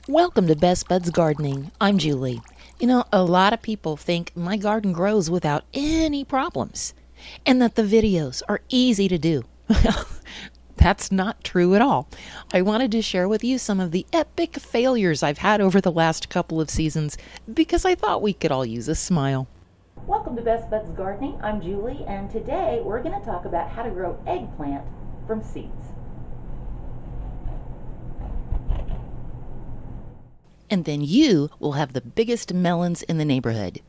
Welcome to Best Buds Gardening. I'm Julie. You know, a lot of people think my garden grows without any problems and that the videos are easy to do. That's not true at all. I wanted to share with you some of the epic failures I've had over the last couple of seasons because I thought we could all use a smile. Welcome to Best Buds Gardening. I'm Julie, and today we're going to talk about how to grow eggplant from seeds. And then you will have the biggest melons in the neighborhood.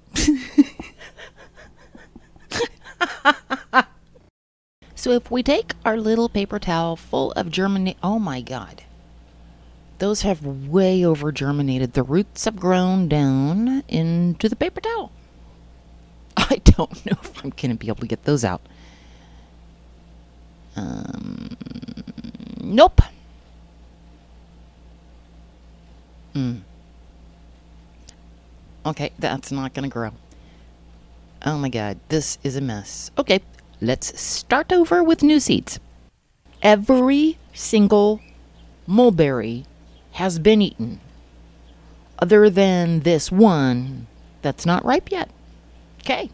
So if we take our little paper towel full of oh my God. Those have way over germinated. The roots have grown down into the paper towel. I don't know if I'm going to be able to get those out. Nope. Okay, that's not going to grow. Oh my God, this is a mess. Okay, let's start over with new seeds. Every single mulberry has been eaten, other than this one that's not ripe yet. Okay,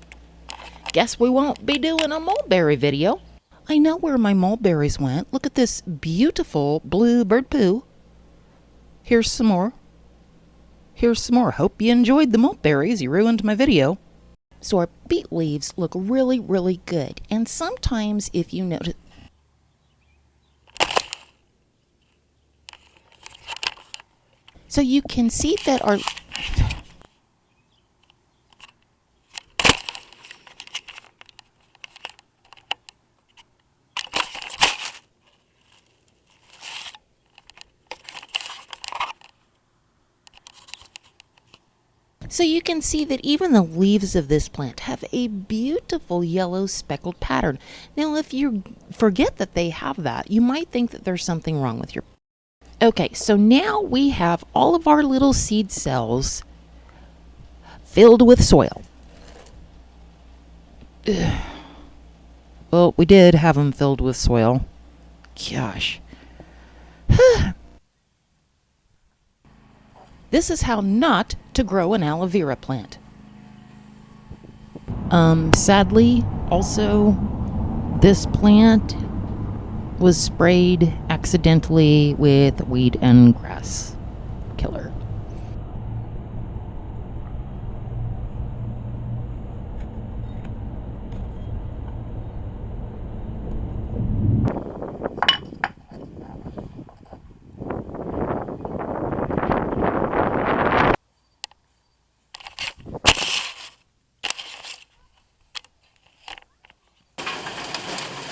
guess we won't be doing a mulberry video. I know where my mulberries went. Look at this beautiful blue bird poo. Here's some more. Here's some more. Hope you enjoyed the mulberries. You ruined my video. So our beet leaves look really, really good. And sometimes if you notice... So you can see that our... So you can see that even the leaves of this plant have a beautiful yellow speckled pattern. Now, if you forget that they have that, you might think that there's something wrong with your... Okay, so now we have all of our little seed cells filled with soil. Ugh. Well, we did have them filled with soil. Gosh. This is how not to grow an aloe vera plant. Sadly, also, this plant was sprayed accidentally with weed and grass killer.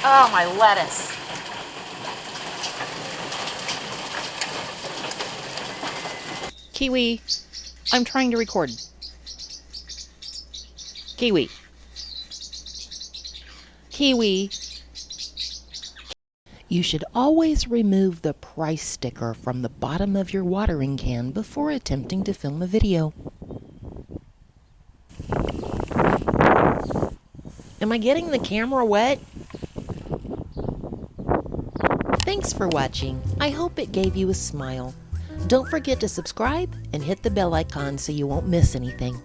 Oh, my lettuce. Kiwi, I'm trying to record. Kiwi. Kiwi. You should always remove the price sticker from the bottom of your watering can before attempting to film a video. Am I getting the camera wet? Thanks for watching. I hope it gave you a smile. Don't forget to subscribe and hit the bell icon so you won't miss anything.